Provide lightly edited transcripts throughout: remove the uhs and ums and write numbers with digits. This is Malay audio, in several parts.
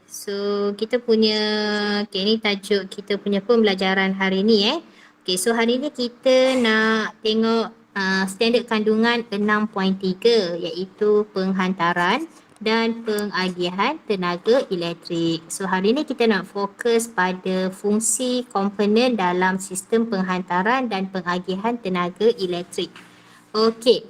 so kita punya, ni tajuk kita punya pembelajaran hari ni so hari ni kita nak tengok standard kandungan 6.3 iaitu penghantaran dan pengagihan tenaga elektrik. So hari ni kita nak fokus pada fungsi komponen dalam sistem penghantaran dan pengagihan tenaga elektrik. Okey.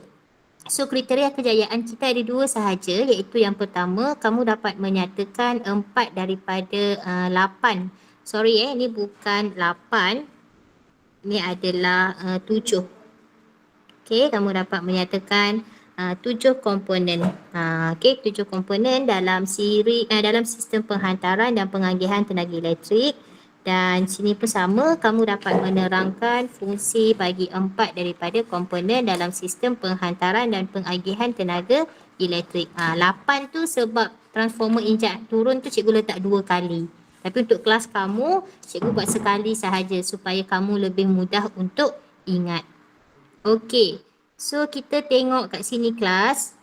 So kriteria kejayaan kita ada dua sahaja, iaitu yang pertama kamu dapat menyatakan 4 daripada 8. Sorry ini bukan 8. Ini adalah 7. Okey, kamu dapat menyatakan 7 komponen. Okey, 7 komponen dalam dalam sistem penghantaran dan pengagihan tenaga elektrik. Dan sini pun sama, kamu dapat menerangkan fungsi bagi 4 daripada komponen dalam sistem penghantaran dan pengagihan tenaga elektrik. 8 tu sebab transformer injak turun tu cikgu letak 2 kali. Tapi untuk kelas kamu, cikgu buat sekali sahaja supaya kamu lebih mudah untuk ingat. Okey, so kita tengok kat sini kelas.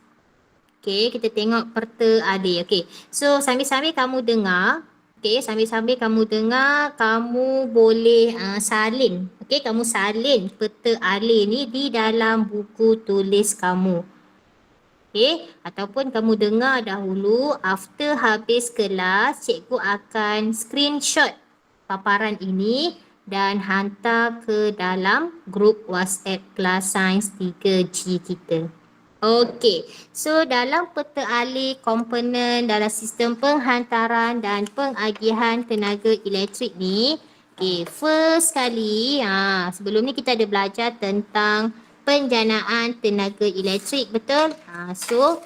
Okey, kita tengok perta alih. Okey, so sambil-sambil kamu dengar. Okey, sambil-sambil kamu dengar, kamu boleh salin. Okey, kamu salin peta alih ni di dalam buku tulis kamu. Okey, ataupun kamu dengar dahulu, after habis kelas, cikgu akan screenshot paparan ini dan hantar ke dalam grup WhatsApp kelas Sains 3G kita. Okey, so dalam peta alih komponen dalam sistem penghantaran dan pengagihan tenaga elektrik ni, first sekali, sebelum ni kita ada belajar tentang penjanaan tenaga elektrik, betul? So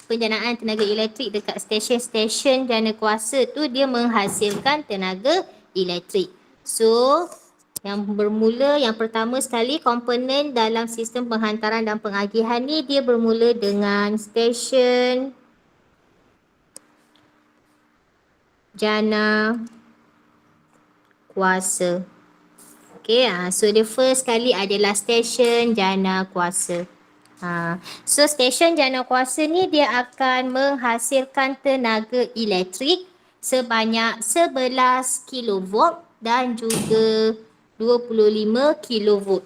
penjanaan tenaga elektrik dekat stesen-stesen jana kuasa tu dia menghasilkan tenaga elektrik. So yang pertama sekali komponen dalam sistem penghantaran dan pengagihan ni dia bermula dengan stesen jana kuasa. Okay, so the first sekali adalah stesen jana kuasa. So stesen jana kuasa ni dia akan menghasilkan tenaga elektrik sebanyak 11 kV dan juga 25 kV.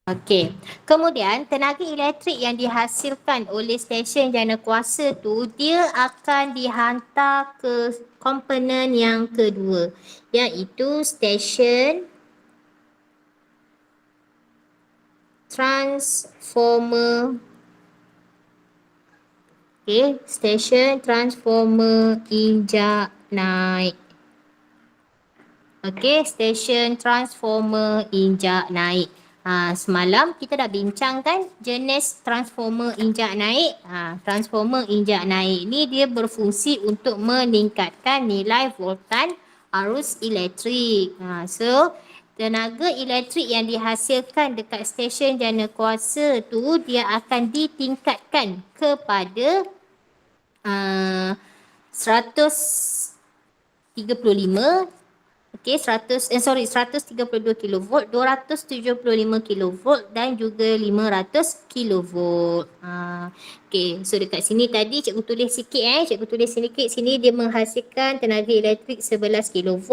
Okey. Kemudian tenaga elektrik yang dihasilkan oleh stesen jana kuasa tu dia akan dihantar ke komponen yang kedua, iaitu stesen transformer. Okey, stesen transformer injak naik. Okey, stesen transformer injak naik. Semalam kita dah bincang kan jenis transformer injak naik. Transformer injak naik ni dia berfungsi untuk meningkatkan nilai voltan arus elektrik. So tenaga elektrik yang dihasilkan dekat stesen jana kuasa tu dia akan ditingkatkan kepada 135 132 kV, 275 kV dan juga 500 kV. Okey, so dekat sini tadi cikgu tulis sikit cikgu tulis sedikit sini dia menghasilkan tenaga elektrik 11 kV,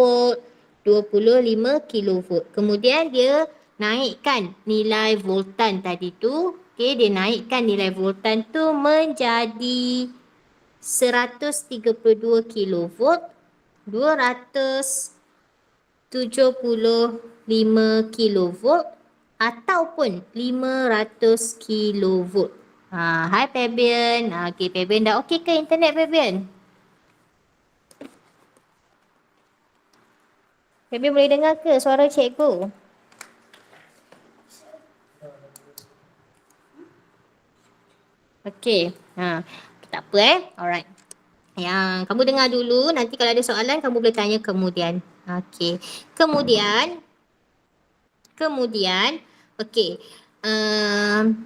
25 kV. Kemudian dia naikkan nilai voltan tadi tu. Okey, dia naikkan nilai voltan tu menjadi 132 kV, 275 kV ataupun 500 kV. Hai Fabian. Okey, Fabian dah okey ke internet Fabian? Fabian boleh dengar ke suara cikgu? Okey. Tak apa Alright. Yang kamu dengar dulu, nanti kalau ada soalan kamu boleh tanya kemudian. Okey. Kemudian okey.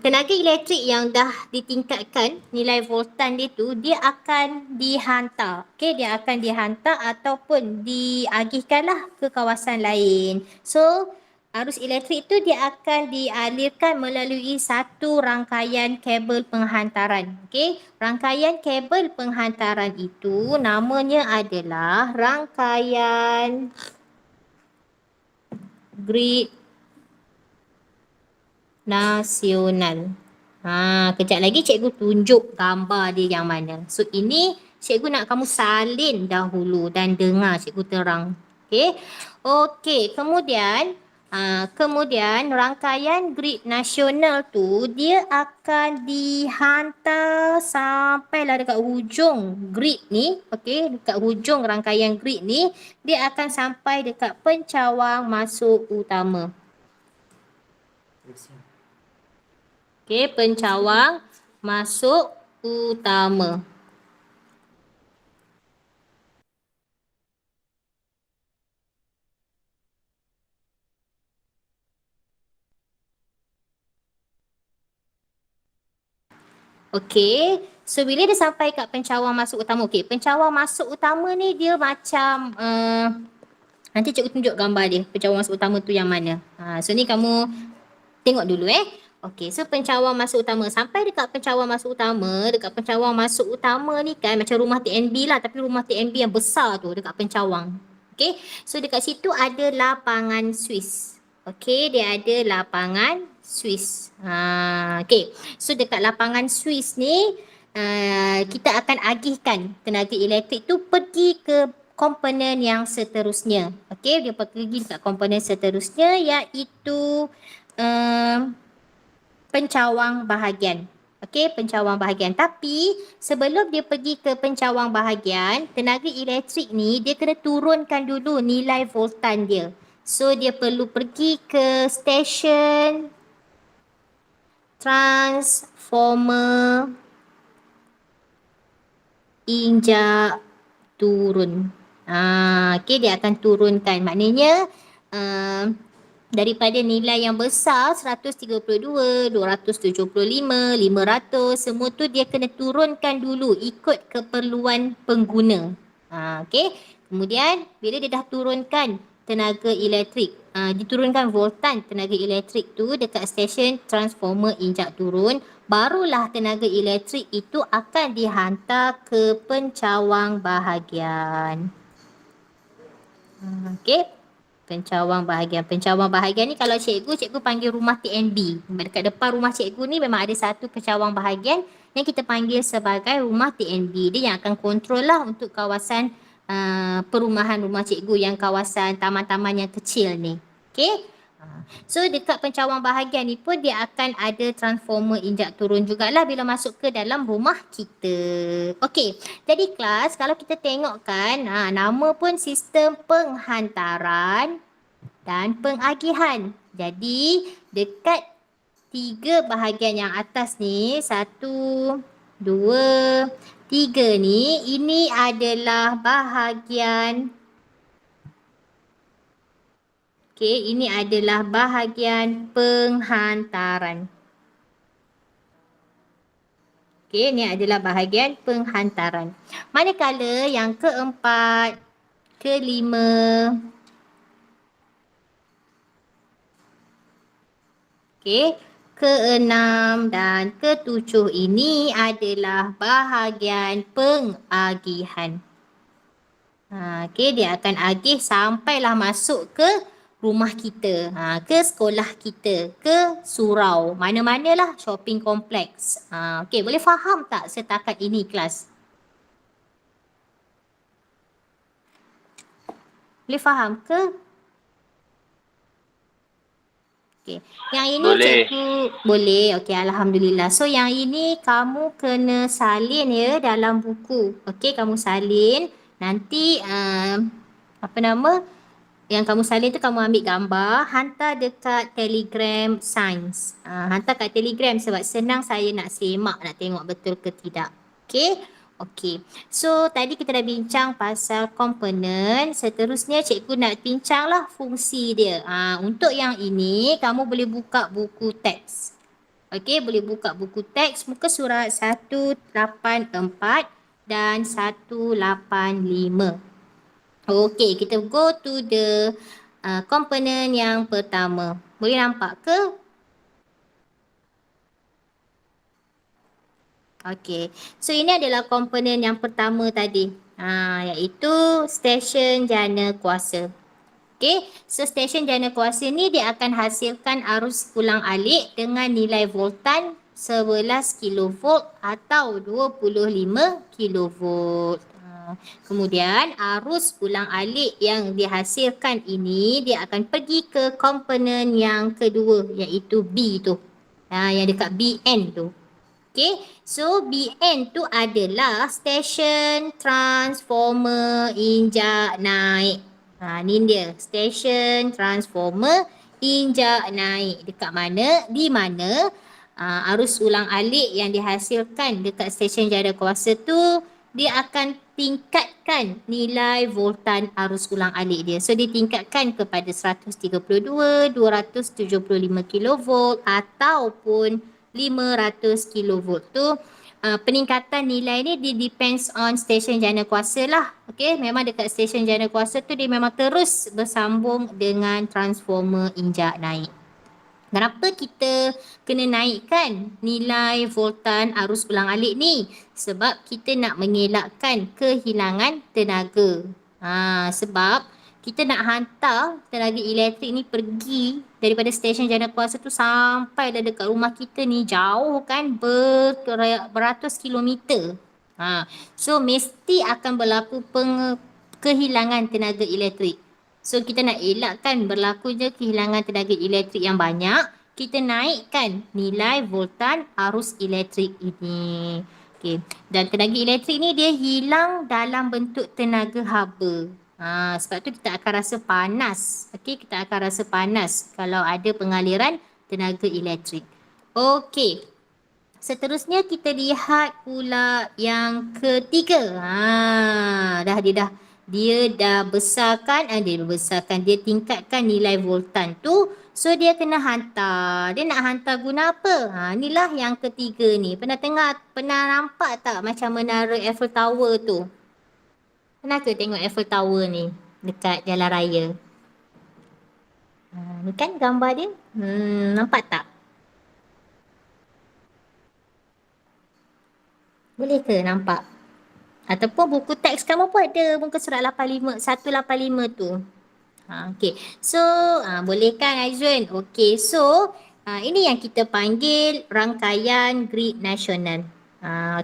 Tenaga elektrik yang dah ditingkatkan nilai voltan dia tu, dia akan dihantar. Okey, dia akan dihantar ataupun diagihkanlah ke kawasan lain. So Arus elektrik itu dia akan dialirkan melalui satu rangkaian kabel penghantaran. Okey, rangkaian kabel penghantaran itu namanya adalah rangkaian grid nasional. Kejap lagi cikgu tunjuk gambar dia yang mana. So ini cikgu nak kamu salin dahulu dan dengar cikgu terang. Okey. Okey, kemudian rangkaian grid nasional tu dia akan dihantar sampailah dekat hujung grid ni. Okey, dekat hujung rangkaian grid ni dia akan sampai dekat pencawang masuk utama. Okey, pencawang masuk utama. Okey, so bila dia sampai kat pencawang masuk utama, okey, pencawang masuk utama ni dia macam nanti cikgu tunjuk gambar dia, pencawang masuk utama tu yang mana. So ni kamu tengok dulu Okey, so pencawang masuk utama. Sampai dekat pencawang masuk utama, dekat pencawang masuk utama ni kan macam rumah TNB lah, tapi rumah TNB yang besar tu dekat pencawang. Okey, so dekat situ ada lapangan Swiss. Okey, dia ada lapangan Swiss. Okey, so dekat lapangan Swiss ni kita akan agihkan tenaga elektrik tu pergi ke komponen yang seterusnya. Okey, dia pergi dekat komponen seterusnya iaitu pencawang bahagian. Okey, pencawang bahagian. Tapi sebelum dia pergi ke pencawang bahagian, tenaga elektrik ni dia kena turunkan dulu nilai voltan dia. So dia perlu pergi ke stesen transformer injak turun. Okey, dia akan turunkan. Maknanya daripada nilai yang besar 132, 275, 500 semua tu dia kena turunkan dulu ikut keperluan pengguna. Okey. Kemudian bila dia dah turunkan tenaga elektrik, diturunkan voltan tenaga elektrik tu dekat stesen transformer injak turun, barulah tenaga elektrik itu akan dihantar ke pencawang bahagian. Okey. Pencawang bahagian. Pencawang bahagian ni kalau cikgu panggil rumah TNB. Dekat depan rumah cikgu ni memang ada satu pencawang bahagian yang kita panggil sebagai rumah TNB. Dia yang akan kontrol lah untuk kawasan perumahan rumah cikgu yang kawasan taman-taman yang kecil ni. Okey. So dekat pencawang bahagian ni pun dia akan ada transformer injak turun jugalah bila masuk ke dalam rumah kita. Okey, jadi kelas kalau kita tengok kan nama pun sistem penghantaran dan pengagihan. Jadi dekat 3 bahagian yang atas ni, 1, 2, 3 ni, ini adalah bahagian ini adalah bahagian penghantaran. Ini adalah bahagian penghantaran. Manakala yang keempat, kelima, keenam dan ketujuh ini adalah bahagian pengagihan. Dia akan agih sampailah masuk ke rumah kita, ke sekolah kita, ke surau, mana-manalah shopping kompleks. Boleh faham tak setakat ini kelas? Boleh faham ke? Yang ini boleh. Cikgu boleh. Alhamdulillah. So yang ini kamu kena salin ya dalam buku. Kamu salin. Nanti yang kamu salin tu kamu ambil gambar, hantar dekat Telegram Sains. Hantar kat Telegram sebab senang saya nak semak, nak tengok betul ke tidak. Okey. So tadi kita dah bincang pasal komponen. Seterusnya cikgu nak bincanglah fungsi dia. Untuk yang ini kamu boleh buka buku teks. Boleh buka buku teks muka surat 184 dan 185. Kita go to the komponen yang pertama. Boleh nampak ke? Okey. So ini adalah komponen yang pertama tadi. Iaitu stesen jana kuasa. Okey. So stesen jana kuasa ni dia akan hasilkan arus ulang alik dengan nilai voltan 11 kilovolt atau 25 kilovolt. Kemudian arus ulang alik yang dihasilkan ini dia akan pergi ke komponen yang kedua iaitu B tu. Yang dekat BN tu. Okay, so BN tu adalah stesen transformer injak naik. Ni dia, stesen transformer injak naik. Dekat mana? Di mana arus ulang alik yang dihasilkan dekat stesen jana kuasa tu, dia akan tingkatkan nilai voltan arus ulang alik dia. So, ditingkatkan kepada 132, 275 kilovolt ataupun 500 kilovolt tu. Peningkatan nilai ni dia depends on stesen jana kuasa lah. Okay, memang dekat stesen jana kuasa tu dia memang terus bersambung dengan transformer injak naik. Kenapa kita kena naikkan nilai voltan arus ulang alik ni? Sebab kita nak mengelakkan kehilangan tenaga. Sebab kita nak hantar tenaga elektrik ni pergi daripada stesen jana kuasa tu sampai dah dekat rumah kita ni jauh kan, beratus kilometer. So mesti akan berlaku kehilangan tenaga elektrik. So kita nak elakkan berlakunya kehilangan tenaga elektrik yang banyak, kita naikkan nilai voltan arus elektrik ini. Okay. Dan tenaga elektrik ni dia hilang dalam bentuk tenaga haba. Sebab tu kita akan rasa panas. Okay, kita akan rasa panas kalau ada pengaliran tenaga elektrik. Okey. Seterusnya kita lihat pula yang ketiga. Dia dah besarkan, dia tingkatkan nilai voltan tu. So dia kena hantar. Dia nak hantar guna apa? Inilah yang ketiga ni. Pernah nampak tak macam menara Eiffel Tower tu? Pernah ke tengok Eiffel Tower ni dekat jalan raya? Ni kan gambar dia. Nampak tak? Boleh ke nampak? Ataupun buku teks kamu pun ada muka surat 185 tu. Okay. So, boleh kan Aizwan? Okay. So, ini yang kita panggil rangkaian grid nasional.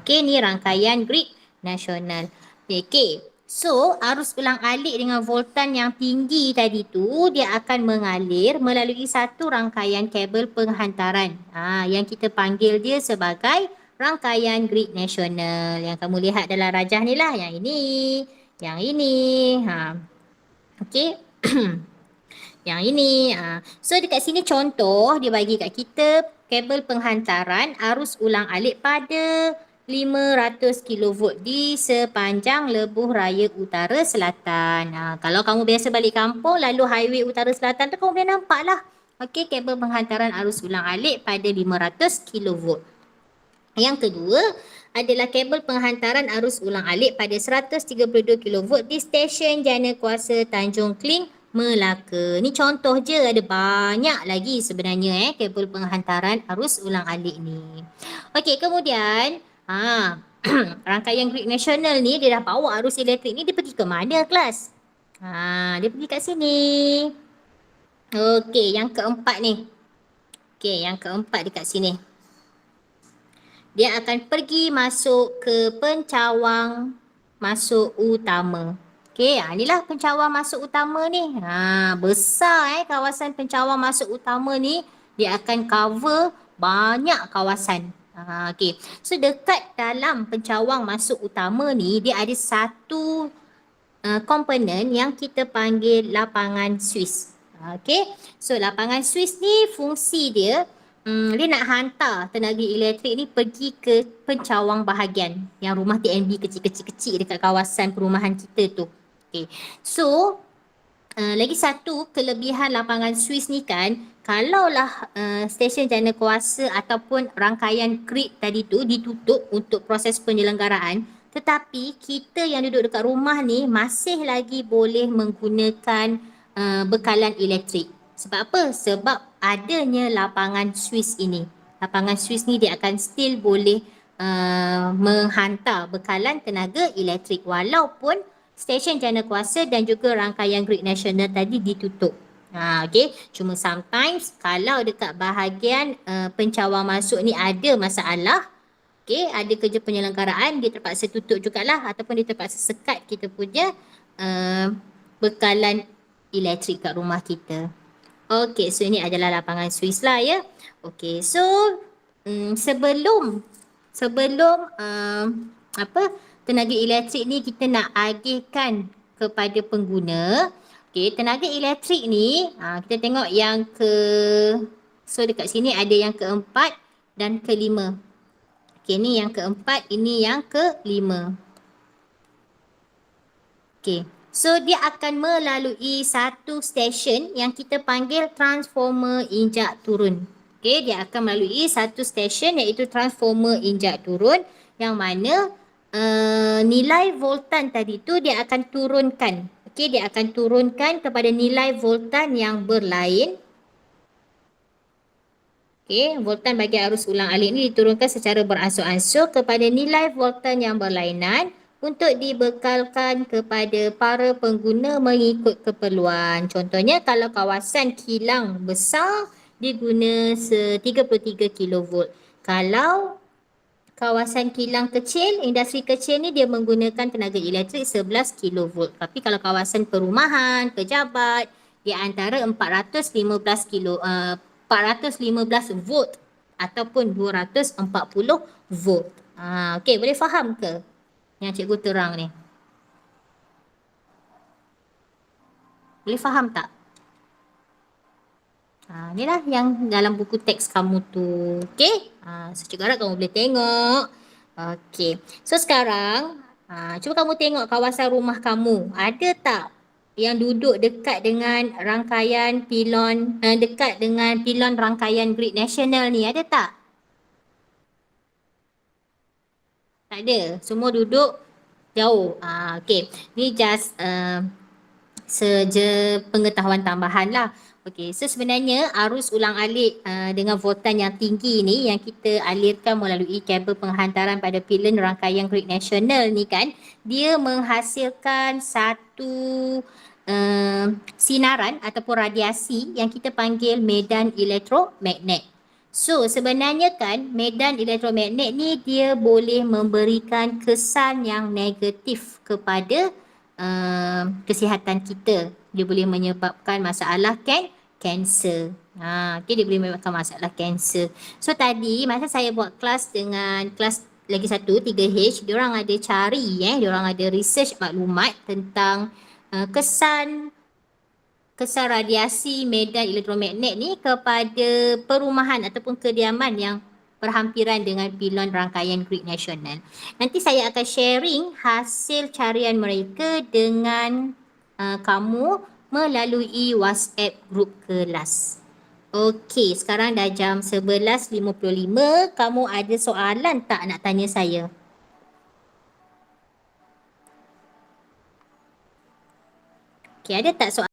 Okay. Ni rangkaian grid nasional. Okay. So, arus ulang alik dengan voltan yang tinggi tadi tu, dia akan mengalir melalui satu rangkaian kabel penghantaran. Yang kita panggil dia sebagai rangkaian grid nasional. Yang kamu lihat dalam rajah ni lah. Yang ini. Okey. Yang ini. So dekat sini contoh dia bagi kat kita kabel penghantaran arus ulang alik pada 500 kV di sepanjang lebuh raya utara selatan. Kalau kamu biasa balik kampung lalu highway utara selatan tu kamu boleh nampak lah. Okey, kabel penghantaran arus ulang alik pada 500 kV. Yang kedua adalah kabel penghantaran arus ulang alik pada 132 kV di stesen jana kuasa Tanjung Kling, Melaka. Ni contoh je, ada banyak lagi sebenarnya kabel penghantaran arus ulang alik ni. Okey, kemudian rangkaian grid nasional ni dia dah bawa arus elektrik ni, dia pergi ke mana kelas? Dia pergi kat sini. Okey, yang keempat ni. Okey, yang keempat dekat sini. Dia akan pergi masuk ke pencawang masuk utama. Okey, inilah pencawang masuk utama ni. Besar kawasan pencawang masuk utama ni. Dia akan cover banyak kawasan. Okey, so dekat dalam pencawang masuk utama ni, dia ada satu komponen yang kita panggil lapangan Swiss. Okey, so lapangan Swiss ni fungsi dia, dia nak hantar tenaga elektrik ni pergi ke pencawang bahagian yang rumah TNB kecil-kecil dekat kawasan perumahan kita tu. Okay. So, lagi satu kelebihan lapangan Swiss ni kan, kalaulah stesen jana kuasa ataupun rangkaian grid tadi tu ditutup untuk proses penyelenggaraan, tetapi kita yang duduk dekat rumah ni masih lagi boleh menggunakan bekalan elektrik. Sebab apa? Sebab adanya lapangan Swiss ini. Lapangan Swiss ni dia akan still boleh menghantar bekalan tenaga elektrik walaupun stesen jana kuasa dan juga rangkaian grid nasional tadi ditutup. Okay. Cuma sometimes kalau dekat bahagian pencawang masuk ni ada masalah, okay, ada kerja penyelenggaraan, dia terpaksa tutup jugalah ataupun dia terpaksa sekat kita punya bekalan elektrik kat rumah kita. Okay, so ini adalah lapangan Swiss lah ya. Okay, so sebelum tenaga elektrik ni kita nak agihkan kepada pengguna. Okay, tenaga elektrik ni kita tengok yang so dekat sini ada yang keempat dan kelima. Okay, ni yang keempat, ini yang kelima. Okay, so dia akan melalui satu stesen yang kita panggil transformer injak turun. Okay, dia akan melalui satu stesen iaitu transformer injak turun yang mana nilai voltan tadi tu dia akan turunkan. Okay, dia akan turunkan kepada nilai voltan yang berlain. Okay, voltan bagi arus ulang alik ini diturunkan secara beransur-ansur kepada nilai voltan yang berlainan untuk dibekalkan kepada para pengguna mengikut keperluan. Contohnya kalau kawasan kilang besar diguna 33 kV. Kalau kawasan kilang kecil, industri kecil ni dia menggunakan tenaga elektrik 11 kV. Tapi kalau kawasan perumahan, pejabat, dia antara 415 volt ataupun 240 volt. Okey, boleh faham ke yang cikgu terang ni? Boleh faham tak? Inilah yang dalam buku teks kamu tu. Okey? So cikgu harap kamu boleh tengok. Okey. So sekarang, cuba kamu tengok kawasan rumah kamu. Ada tak yang duduk dekat dengan rangkaian pilon, dekat dengan pilon rangkaian grid nasional ni? Ada tak? Tak ada. Semua duduk jauh. Okey. Ni just saja pengetahuan tambahan lah. Okey, so sebenarnya arus ulang alik dengan voltan yang tinggi ni yang kita alirkan melalui kabel penghantaran pada pilon rangkaian grid nasional ni kan, dia menghasilkan satu sinaran ataupun radiasi yang kita panggil medan elektromagnet. So sebenarnya kan medan elektromagnet ni dia boleh memberikan kesan yang negatif kepada kesihatan kita. Dia boleh menyebabkan masalah kanser. Okay, dia boleh menyebabkan masalah kanser. So tadi masa saya buat kelas dengan kelas lagi satu 3H, diorang ada cari diorang ada research maklumat tentang kesan radiasi medan elektromagnet ni kepada perumahan ataupun kediaman yang berhampiran dengan pilon rangkaian grid nasional. Nanti saya akan sharing hasil carian mereka dengan kamu melalui WhatsApp grup kelas. Okey, sekarang dah jam 11.55. Kamu ada soalan tak nak tanya saya? Okey, ada tak soalan?